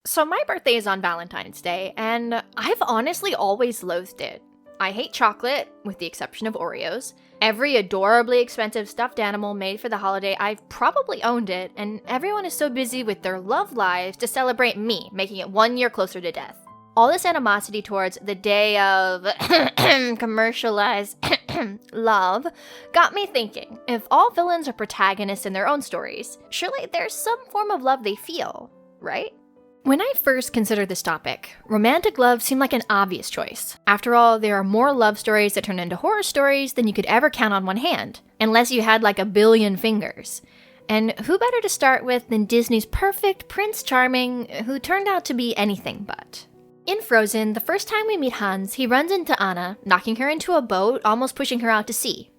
So my birthday is on Valentine's Day, and I've honestly always loathed it. I hate chocolate, with the exception of Oreos. Every adorably expensive stuffed animal made for the holiday, I've probably owned it, and everyone is so busy with their love lives to celebrate me, making it 1 year closer to death. All this animosity towards the day of commercialized love got me thinking, if all villains are protagonists in their own stories, surely there's some form of love they feel, right? When I first considered this topic, romantic love seemed like an obvious choice. After all, there are more love stories that turn into horror stories than you could ever count on one hand, unless you had like a billion fingers. And who better to start with than Disney's perfect Prince Charming, who turned out to be anything but. In Frozen, the first time we meet Hans, he runs into Anna, knocking her into a boat, almost pushing her out to sea.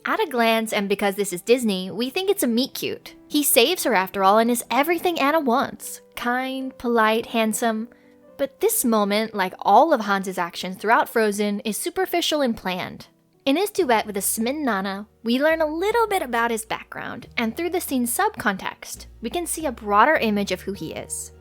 At a glance, and because this is Disney, we think it's a meet-cute. He saves her after all and is everything Anna wants. Kind, polite, handsome. But this moment, like all of Hans's actions throughout Frozen, is superficial and planned. In his duet with a smitten Anna, we learn a little bit about his background, and through the scene's subcontext, we can see a broader image of who he is.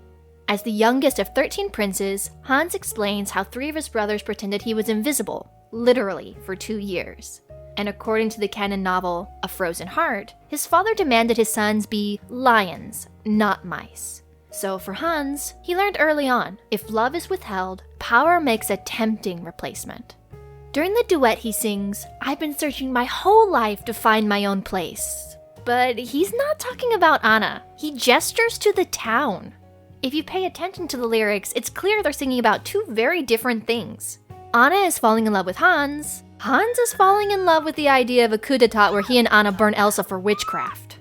As the youngest of 13 princes, Hans explains how 3 of his brothers pretended he was invisible, literally, for 2 years. And according to the canon novel, A Frozen Heart, his father demanded his sons be lions, not mice. So for Hans, he learned early on, if love is withheld, power makes a tempting replacement. During the duet he sings, "I've been searching my whole life to find my own place." But he's not talking about Anna. He gestures to the town. If you pay attention to the lyrics, it's clear they're singing about 2 very different things. Anna is falling in love with Hans. Hans is falling in love with the idea of a coup d'etat where he and Anna burn Elsa for witchcraft.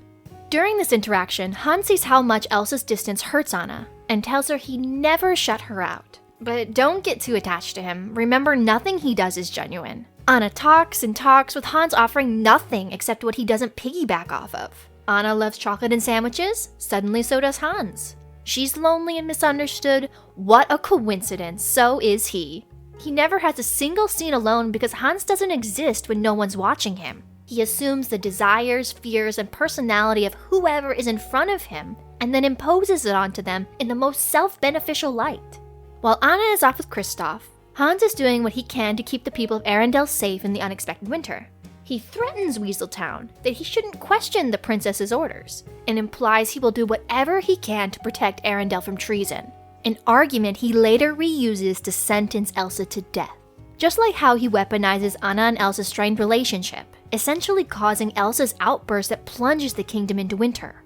During this interaction, Hans sees how much Elsa's distance hurts Anna, and tells her he never shut her out. But don't get too attached to him. Remember, nothing he does is genuine. Anna talks and talks, with Hans offering nothing except what he doesn't piggyback off of. Anna loves chocolate and sandwiches, suddenly so does Hans. She's lonely and misunderstood. What a coincidence, so is he. He never has a single scene alone because Hans doesn't exist when no one's watching him. He assumes the desires, fears, and personality of whoever is in front of him, and then imposes it onto them in the most self-beneficial light. While Anna is off with Kristoff, Hans is doing what he can to keep the people of Arendelle safe in the unexpected winter. He threatens Weaseltown that he shouldn't question the princess's orders, and implies he will do whatever he can to protect Arendelle from treason. An argument he later reuses to sentence Elsa to death. Just like how he weaponizes Anna and Elsa's strained relationship, essentially causing Elsa's outburst that plunges the kingdom into winter.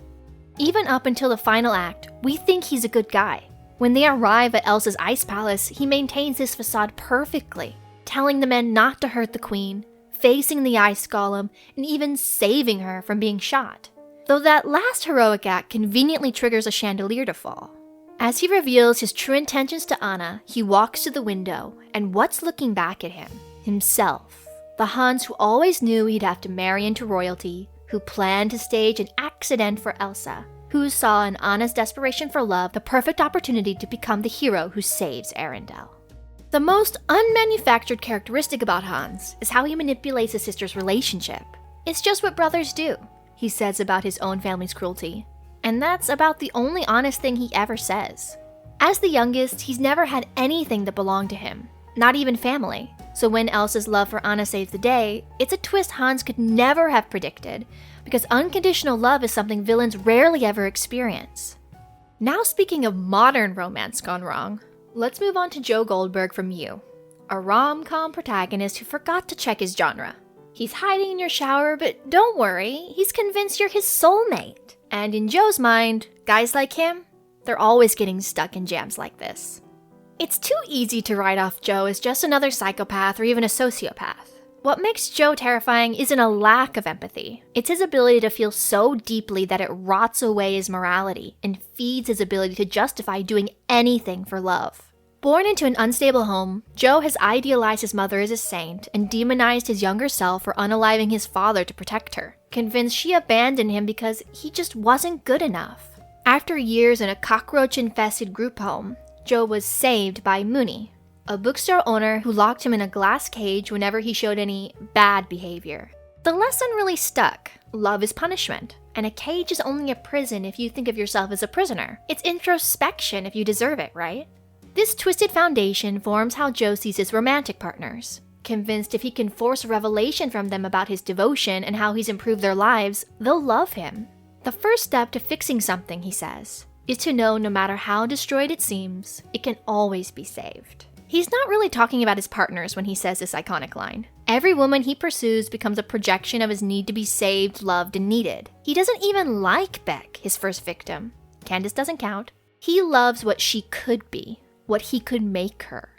Even up until the final act, we think he's a good guy. When they arrive at Elsa's ice palace, he maintains his facade perfectly, telling the men not to hurt the queen, facing the ice golem, and even saving her from being shot. Though that last heroic act conveniently triggers a chandelier to fall. As he reveals his true intentions to Anna, he walks to the window, and what's looking back at him? Himself. The Hans who always knew he'd have to marry into royalty, who planned to stage an accident for Elsa, who saw in Anna's desperation for love the perfect opportunity to become the hero who saves Arendelle. The most unmanufactured characteristic about Hans is how he manipulates his sister's relationship. It's just what brothers do, he says about his own family's cruelty. And that's about the only honest thing he ever says. As the youngest, he's never had anything that belonged to him, not even family. So when Elsa's love for Anna saves the day, it's a twist Hans could never have predicted, because unconditional love is something villains rarely ever experience. Now speaking of modern romance gone wrong, let's move on to Joe Goldberg from You, a rom-com protagonist who forgot to check his genre. He's hiding in your shower, but don't worry, he's convinced you're his soulmate. And in Joe's mind, guys like him, they're always getting stuck in jams like this. It's too easy to write off Joe as just another psychopath or even a sociopath. What makes Joe terrifying isn't a lack of empathy. It's his ability to feel so deeply that it rots away his morality and feeds his ability to justify doing anything for love. Born into an unstable home, Joe has idealized his mother as a saint and demonized his younger self for unaliving his father to protect her, convinced she abandoned him because he just wasn't good enough. After years in a cockroach-infested group home, Joe was saved by Mooney, a bookstore owner who locked him in a glass cage whenever he showed any bad behavior. The lesson really stuck. Love is punishment, And a cage is only a prison if you think of yourself as a prisoner. It's introspection if you deserve it, right? This twisted foundation forms how Joe sees his romantic partners. Convinced if he can force a revelation from them about his devotion and how he's improved their lives, they'll love him. The first step to fixing something, he says, is to know no matter how destroyed it seems, it can always be saved. He's not really talking about his partners when he says this iconic line. Every woman he pursues becomes a projection of his need to be saved, loved, and needed. He doesn't even like Beck, his first victim. Candace doesn't count. He loves what she could be, what he could make her.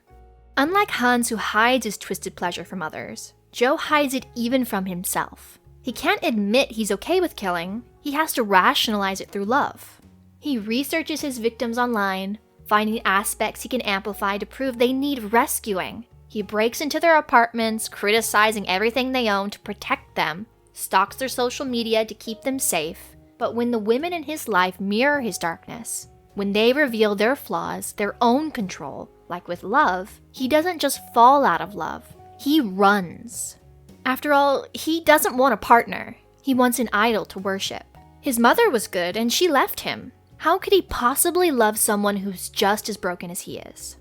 Unlike Hans, who hides his twisted pleasure from others, Joe hides it even from himself. He can't admit he's okay with killing. He has to rationalize it through love. He researches his victims online, finding aspects he can amplify to prove they need rescuing. He breaks into their apartments, criticizing everything they own to protect them, stalks their social media to keep them safe. But when the women in his life mirror his darkness, when they reveal their flaws, their own control, like with love, he doesn't just fall out of love, he runs. After all, he doesn't want a partner. He wants an idol to worship. His mother was good and she left him. How could he possibly love someone who's just as broken as he is?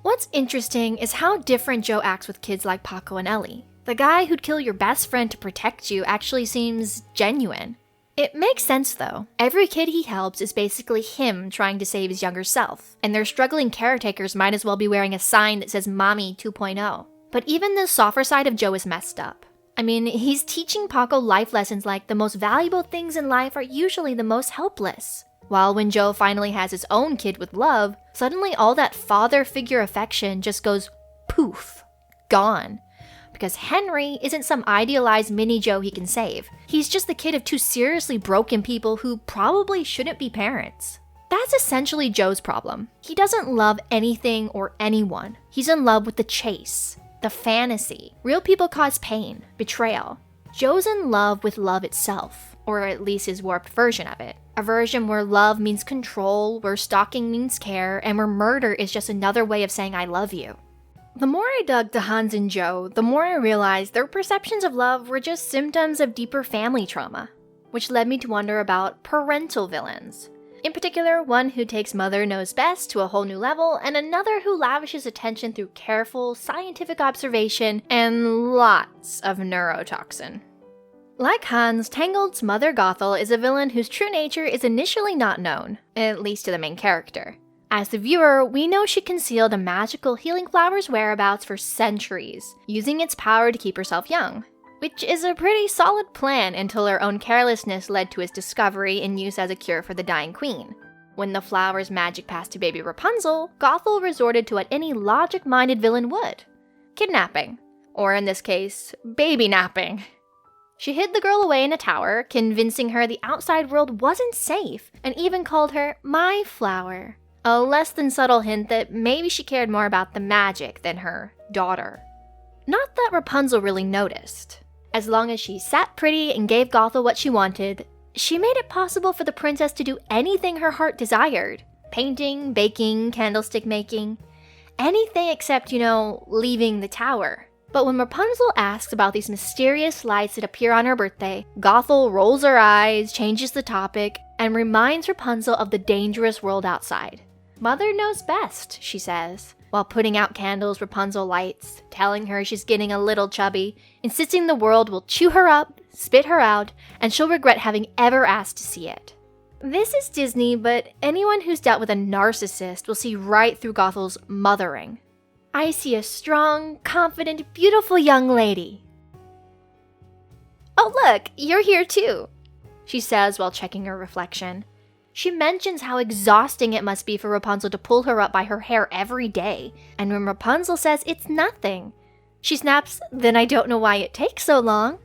What's interesting is how different Joe acts with kids like Paco and Ellie. The guy who'd kill your best friend to protect you actually seems genuine. It makes sense though. Every kid he helps is basically him trying to save his younger self, and their struggling caretakers might as well be wearing a sign that says Mommy 2.0. But even the softer side of Joe is messed up. I mean, he's teaching Paco life lessons like the most valuable things in life are usually the most helpless. While when Joe finally has his own kid with love, suddenly all that father figure affection just goes poof, gone. Because Henry isn't some idealized mini Joe he can save. He's just the kid of two seriously broken people who probably shouldn't be parents. That's essentially Joe's problem. He doesn't love anything or anyone. He's in love with the chase, the fantasy. Real people cause pain, betrayal. Joe's in love with love itself, or at least his warped version of it. A version where love means control, where stalking means care, and where murder is just another way of saying I love you. The more I dug to Hans and Joe, the more I realized their perceptions of love were just symptoms of deeper family trauma, which led me to wonder about parental villains. In particular, one who takes mother knows best to a whole new level, and another who lavishes attention through careful, scientific observation and lots of neurotoxin. Like Hans, Tangled's mother Gothel is a villain whose true nature is initially not known, at least to the main character. As the viewer, we know she concealed a magical healing flower's whereabouts for centuries, using its power to keep herself young. Which is a pretty solid plan until her own carelessness led to its discovery and use as a cure for the dying queen. When the flower's magic passed to baby Rapunzel, Gothel resorted to what any logic-minded villain would. Kidnapping. Or in this case, baby-napping. She hid the girl away in a tower, convincing her the outside world wasn't safe, and even called her my flower. A less than subtle hint that maybe she cared more about the magic than her daughter. Not that Rapunzel really noticed. As long as she sat pretty and gave Gothel what she wanted, she made it possible for the princess to do anything her heart desired. Painting, baking, candlestick making. Anything except, leaving the tower. But when Rapunzel asks about these mysterious lights that appear on her birthday, Gothel rolls her eyes, changes the topic, and reminds Rapunzel of the dangerous world outside. Mother knows best, she says, while putting out candles Rapunzel lights, telling her she's getting a little chubby, insisting the world will chew her up, spit her out, and she'll regret having ever asked to see it. This is Disney, but anyone who's dealt with a narcissist will see right through Gothel's mothering. I see a strong, confident, beautiful young lady. Oh look, you're here too, she says while checking her reflection. She mentions how exhausting it must be for Rapunzel to pull her up by her hair every day, and when Rapunzel says it's nothing, she snaps, then I don't know why it takes so long.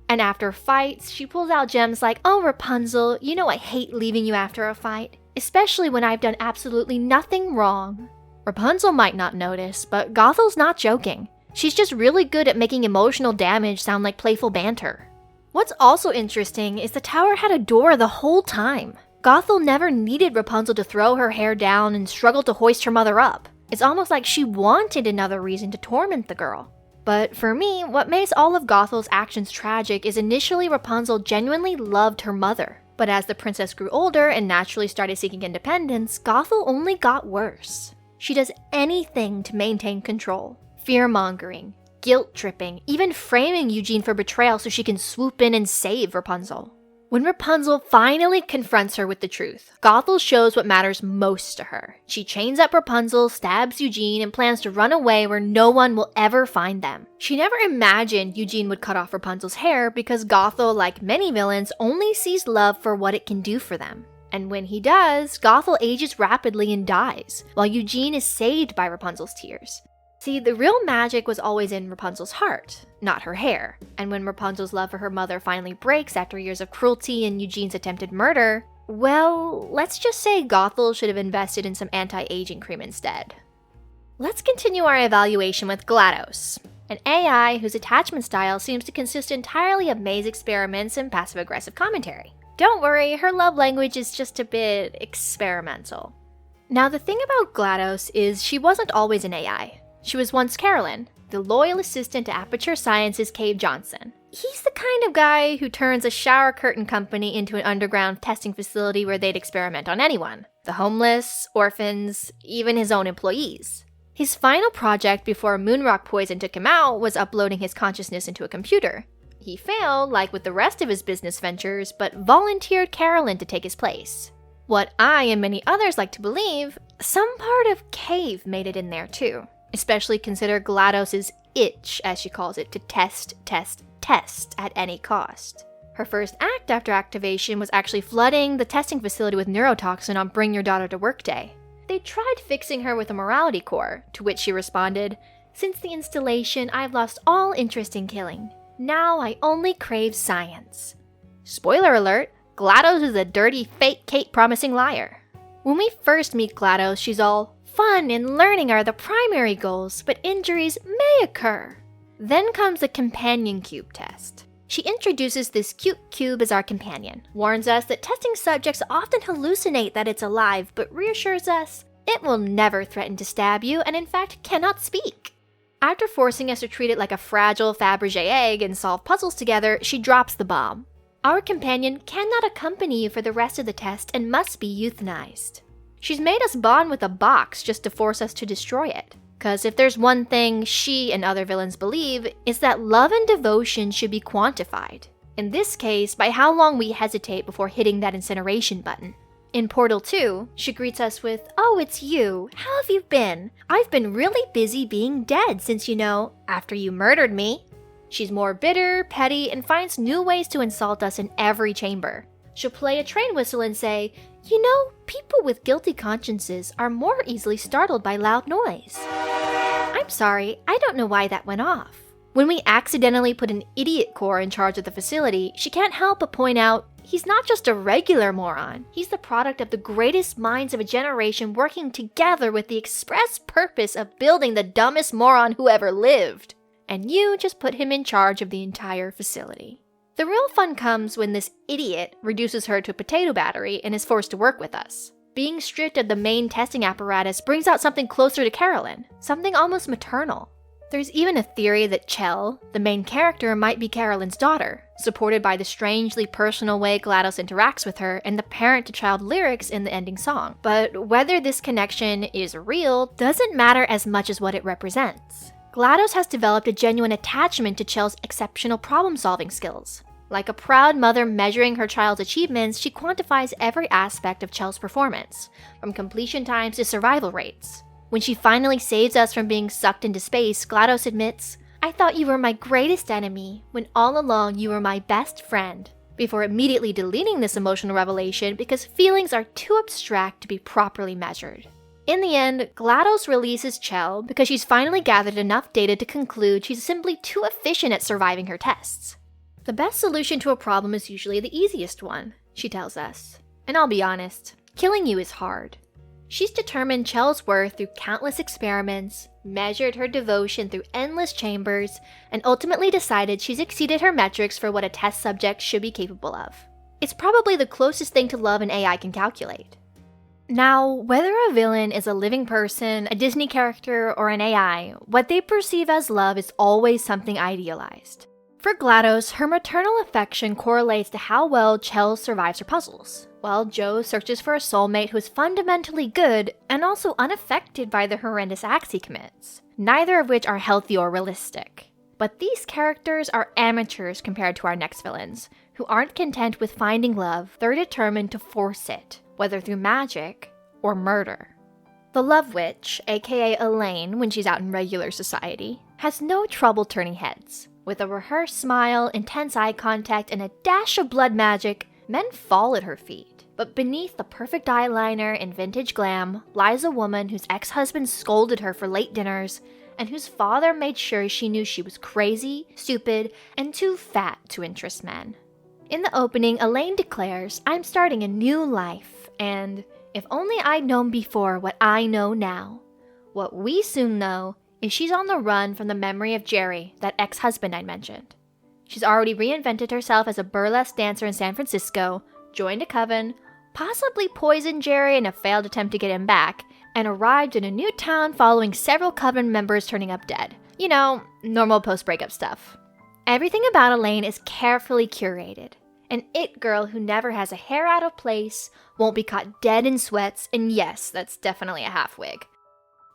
And after fights, she pulls out gems like, oh Rapunzel, you know I hate leaving you after a fight, especially when I've done absolutely nothing wrong. Rapunzel might not notice, but Gothel's not joking. She's just really good at making emotional damage sound like playful banter. What's also interesting is the tower had a door the whole time. Gothel never needed Rapunzel to throw her hair down and struggle to hoist her mother up. It's almost like she wanted another reason to torment the girl. But for me, what makes all of Gothel's actions tragic is initially Rapunzel genuinely loved her mother. But as the princess grew older and naturally started seeking independence, Gothel only got worse. She does anything to maintain control. Fear-mongering, guilt-tripping, even framing Eugene for betrayal so she can swoop in and save Rapunzel. When Rapunzel finally confronts her with the truth, Gothel shows what matters most to her. She chains up Rapunzel, stabs Eugene, and plans to run away where no one will ever find them. She never imagined Eugene would cut off Rapunzel's hair because Gothel, like many villains, only sees love for what it can do for them. And when he does, Gothel ages rapidly and dies, while Eugene is saved by Rapunzel's tears. See, the real magic was always in Rapunzel's heart, not her hair. And when Rapunzel's love for her mother finally breaks after years of cruelty and Eugene's attempted murder, well, let's just say Gothel should have invested in some anti-aging cream instead. Let's continue our evaluation with GLaDOS, an AI whose attachment style seems to consist entirely of maze experiments and passive-aggressive commentary. Don't worry, her love language is just a bit experimental. Now, the thing about GLaDOS is she wasn't always an AI. She was once Carolyn, the loyal assistant to Aperture Science's Cave Johnson. He's the kind of guy who turns a shower curtain company into an underground testing facility where they'd experiment on anyone. The homeless, orphans, even his own employees. His final project before moonrock poison took him out was uploading his consciousness into a computer. He failed, like with the rest of his business ventures, but volunteered Carolyn to take his place. What I and many others like to believe, some part of Cave made it in there too. Especially consider GLaDOS's itch, as she calls it, to test at any cost. Her first act after activation was actually flooding the testing facility with neurotoxin on Bring Your Daughter to Work Day. They tried fixing her with a morality core, to which she responded, "Since the installation, I've lost all interest in killing. Now I only crave science." Spoiler alert, GLaDOS is a dirty, fake, cake-promising liar. When we first meet GLaDOS, she's all, "Fun and learning are the primary goals, but injuries may occur." Then comes the companion cube test. She introduces this cute cube as our companion, warns us that testing subjects often hallucinate that it's alive, but reassures us it will never threaten to stab you and in fact cannot speak. After forcing us to treat it like a fragile Fabergé egg and solve puzzles together, she drops the bomb. Our companion cannot accompany you for the rest of the test and must be euthanized. She's made us bond with a box just to force us to destroy it. Cause if there's one thing she and other villains believe, it's that love and devotion should be quantified. In this case, by how long we hesitate before hitting that incineration button. In Portal 2, she greets us with, "Oh, it's you. How have you been? I've been really busy being dead since, after you murdered me." She's more bitter, petty, and finds new ways to insult us in every chamber. She'll play a train whistle and say, "People with guilty consciences are more easily startled by loud noise." I'm sorry, I don't know why that went off. When we accidentally put an idiot core in charge of the facility, she can't help but point out, he's not just a regular moron. He's the product of the greatest minds of a generation working together with the express purpose of building the dumbest moron who ever lived. And you just put him in charge of the entire facility. The real fun comes when this idiot reduces her to a potato battery and is forced to work with us. Being stripped of the main testing apparatus brings out something closer to Carolyn, something almost maternal. There's even a theory that Chell, the main character, might be Carolyn's daughter, supported by the strangely personal way GLaDOS interacts with her and the parent-to-child lyrics in the ending song. But whether this connection is real doesn't matter as much as what it represents. GLaDOS has developed a genuine attachment to Chell's exceptional problem-solving skills. Like a proud mother measuring her child's achievements, she quantifies every aspect of Chell's performance, from completion times to survival rates. When she finally saves us from being sucked into space, GLaDOS admits, "I thought you were my greatest enemy, when all along you were my best friend," before immediately deleting this emotional revelation because feelings are too abstract to be properly measured. In the end, GLaDOS releases Chell because she's finally gathered enough data to conclude she's simply too efficient at surviving her tests. The best solution to a problem is usually the easiest one, she tells us. And I'll be honest, killing you is hard. She's determined Chell's worth through countless experiments, measured her devotion through endless chambers, and ultimately decided she's exceeded her metrics for what a test subject should be capable of. It's probably the closest thing to love an AI can calculate. Now, whether a villain is a living person, a Disney character, or an AI, what they perceive as love is always something idealized. For GLaDOS, her maternal affection correlates to how well Chell survives her puzzles, while Joe searches for a soulmate who is fundamentally good and also unaffected by the horrendous acts he commits, neither of which are healthy or realistic. But these characters are amateurs compared to our next villains, who aren't content with finding love, they're determined to force it, whether through magic or murder. The Love Witch, aka Elaine when she's out in regular society, has no trouble turning heads. With a rehearsed smile, intense eye contact, and a dash of blood magic, men fall at her feet. But beneath the perfect eyeliner and vintage glam lies a woman whose ex-husband scolded her for late dinners, and whose father made sure she knew she was crazy, stupid, and too fat to interest men. In the opening, Elaine declares, "I'm starting a new life, and if only I'd known before what I know now." What we soon know is she's on the run from the memory of Jerry, that ex-husband I mentioned. She's already reinvented herself as a burlesque dancer in San Francisco, joined a coven, possibly poisoned Jerry in a failed attempt to get him back, and arrived in a new town following several coven members turning up dead. You know, normal post-breakup stuff. Everything about Elaine is carefully curated. An it girl who never has a hair out of place, won't be caught dead in sweats, and yes, that's definitely a half wig.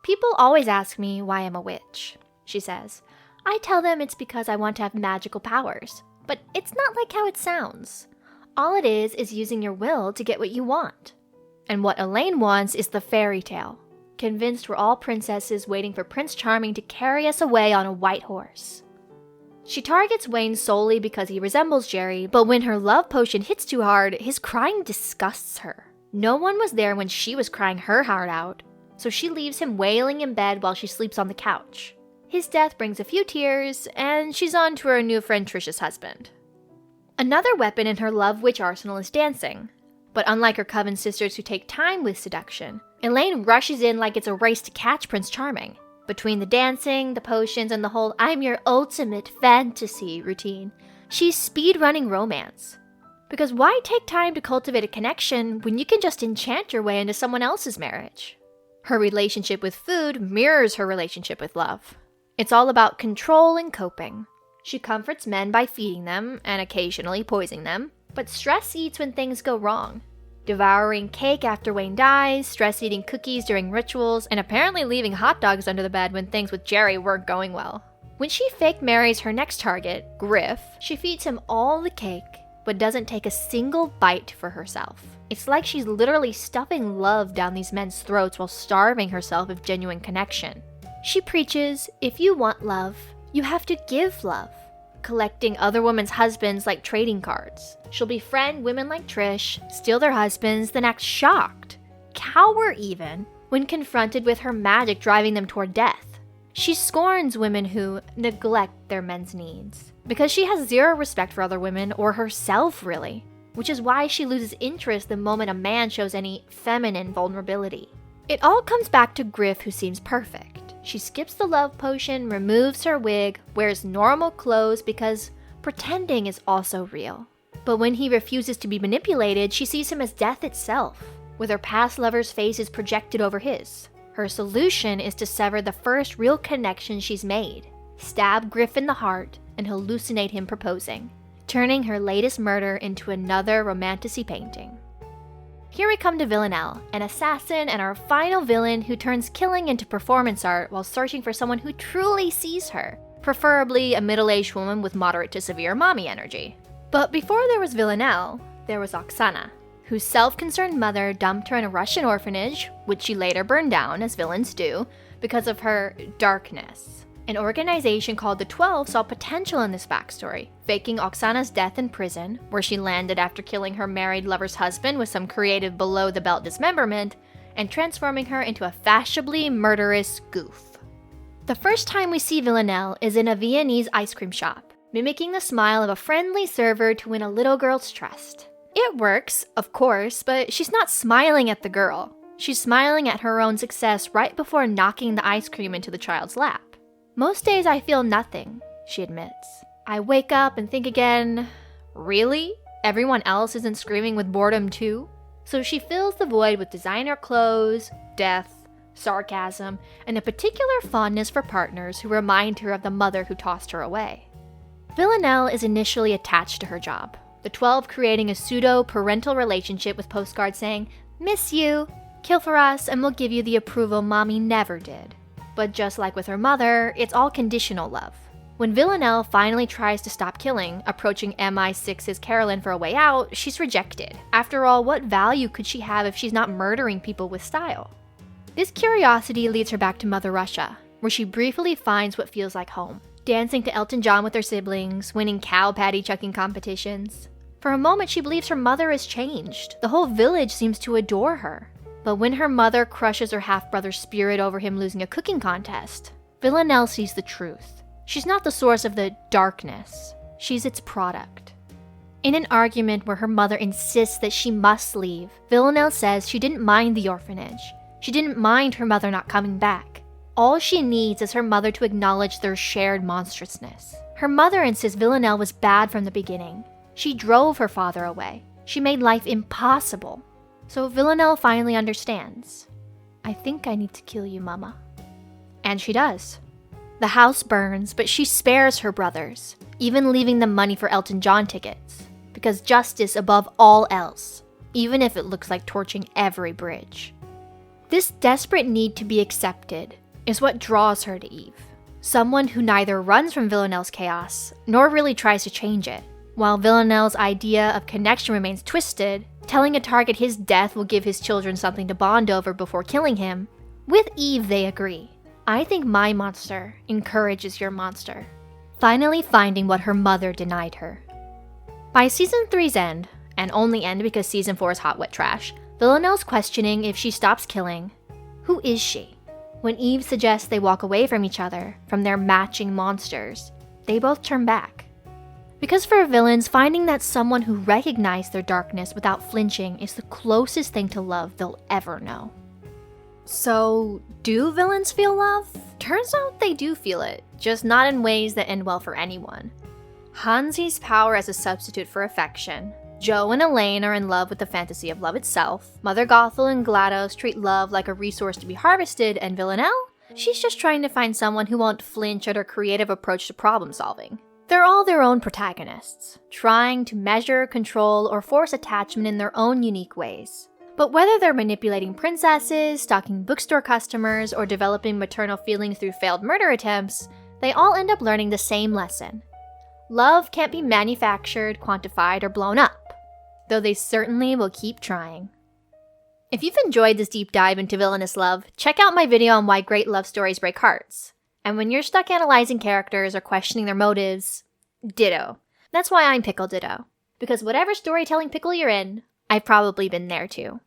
"People always ask me why I'm a witch," she says. "I tell them it's because I want to have magical powers. But it's not like how it sounds. All it is using your will to get what you want." And what Elaine wants is the fairy tale. Convinced we're all princesses waiting for Prince Charming to carry us away on a white horse. She targets Wayne solely because he resembles Jerry, but when her love potion hits too hard, his crying disgusts her. No one was there when she was crying her heart out, so she leaves him wailing in bed while she sleeps on the couch. His death brings a few tears, and she's on to her new friend Trisha's husband. Another weapon in her Love Witch arsenal is dancing. But unlike her coven sisters who take time with seduction, Elaine rushes in like it's a race to catch Prince Charming. Between the dancing, the potions, and the whole "I'm your ultimate fantasy" routine, she's speed-running romance. Because why take time to cultivate a connection when you can just enchant your way into someone else's marriage? Her relationship with food mirrors her relationship with love. It's all about control and coping. She comforts men by feeding them, and occasionally poisoning them, but stress eats when things go wrong. Devouring cake after Wayne dies, stress-eating cookies during rituals, and apparently leaving hot dogs under the bed when things with Jerry weren't going well. When she fake marries her next target, Griff, she feeds him all the cake, but doesn't take a single bite for herself. It's like she's literally stuffing love down these men's throats while starving herself of genuine connection. She preaches, if you want love, you have to give love. Collecting other women's husbands like trading cards. She'll befriend women like Trish, steal their husbands, then act shocked, cower even, when confronted with her magic driving them toward death. She scorns women who neglect their men's needs, because she has zero respect for other women or herself really, which is why she loses interest the moment a man shows any feminine vulnerability. It all comes back to Griff, who seems perfect. She skips the love potion, removes her wig, wears normal clothes because pretending is also real. But when he refuses to be manipulated, she sees him as death itself, with her past lover's faces projected over his. Her solution is to sever the first real connection she's made, stab Griff in the heart, and hallucinate him proposing, turning her latest murder into another romantasy painting. Here we come to Villanelle, an assassin and our final villain who turns killing into performance art while searching for someone who truly sees her, preferably a middle-aged woman with moderate to severe mommy energy. But before there was Villanelle, there was Oksana, whose self-concerned mother dumped her in a Russian orphanage, which she later burned down, as villains do, because of her darkness. An organization called the 12 saw potential in this backstory, faking Oksana's death in prison, where she landed after killing her married lover's husband with some creative below-the-belt dismemberment, and transforming her into a fashionably murderous goof. The first time we see Villanelle is in a Viennese ice cream shop, mimicking the smile of a friendly server to win a little girl's trust. It works, of course, but she's not smiling at the girl. She's smiling at her own success right before knocking the ice cream into the child's lap. "Most days I feel nothing," she admits. "I wake up and think again, really? Everyone else isn't screaming with boredom too?" So she fills the void with designer clothes, death, sarcasm, and a particular fondness for partners who remind her of the mother who tossed her away. Villanelle is initially attached to her job, the 12 creating a pseudo-parental relationship with postcards saying, "Miss you, kill for us, and we'll give you the approval mommy never did." But just like with her mother, it's all conditional love. When Villanelle finally tries to stop killing, approaching MI6's Carolyn for a way out, she's rejected. After all, what value could she have if she's not murdering people with style? This curiosity leads her back to Mother Russia, where she briefly finds what feels like home. Dancing to Elton John with her siblings, winning cow patty chucking competitions. For a moment, she believes her mother has changed. The whole village seems to adore her. But when her mother crushes her half-brother's spirit over him losing a cooking contest, Villanelle sees the truth. She's not the source of the darkness. She's its product. In an argument where her mother insists that she must leave, Villanelle says she didn't mind the orphanage. She didn't mind her mother not coming back. All she needs is her mother to acknowledge their shared monstrousness. Her mother insists Villanelle was bad from the beginning. She drove her father away. She made life impossible. So Villanelle finally understands. "I think I need to kill you, Mama." And she does. The house burns, but she spares her brothers, even leaving them money for Elton John tickets. Because justice above all else, even if it looks like torching every bridge. This desperate need to be accepted is what draws her to Eve. Someone who neither runs from Villanelle's chaos, nor really tries to change it. While Villanelle's idea of connection remains twisted, telling a target his death will give his children something to bond over before killing him, with Eve they agree. I think my monster encourages your monster. Finally finding what her mother denied her. By season 3's end, and only end because season 4 is hot wet trash, Villanelle's questioning if she stops killing, who is she? When Eve suggests they walk away from each other, from their matching monsters, they both turn back. Because for villains, finding that someone who recognized their darkness without flinching is the closest thing to love they'll ever know. So, do villains feel love? Turns out they do feel it, just not in ways that end well for anyone. Han sees power as a substitute for affection. Joe and Elaine are in love with the fantasy of love itself. Mother Gothel and GLaDOS treat love like a resource to be harvested, and Villanelle? She's just trying to find someone who won't flinch at her creative approach to problem solving. They're all their own protagonists, trying to measure, control, or force attachment in their own unique ways. But whether they're manipulating princesses, stalking bookstore customers, or developing maternal feelings through failed murder attempts, they all end up learning the same lesson. Love can't be manufactured, quantified, or blown up, though they certainly will keep trying. If you've enjoyed this deep dive into villainous love, check out my video on why great love stories break hearts. And when you're stuck analyzing characters or questioning their motives, ditto. That's why I'm Pickle Ditto. Because whatever storytelling pickle you're in, I've probably been there too.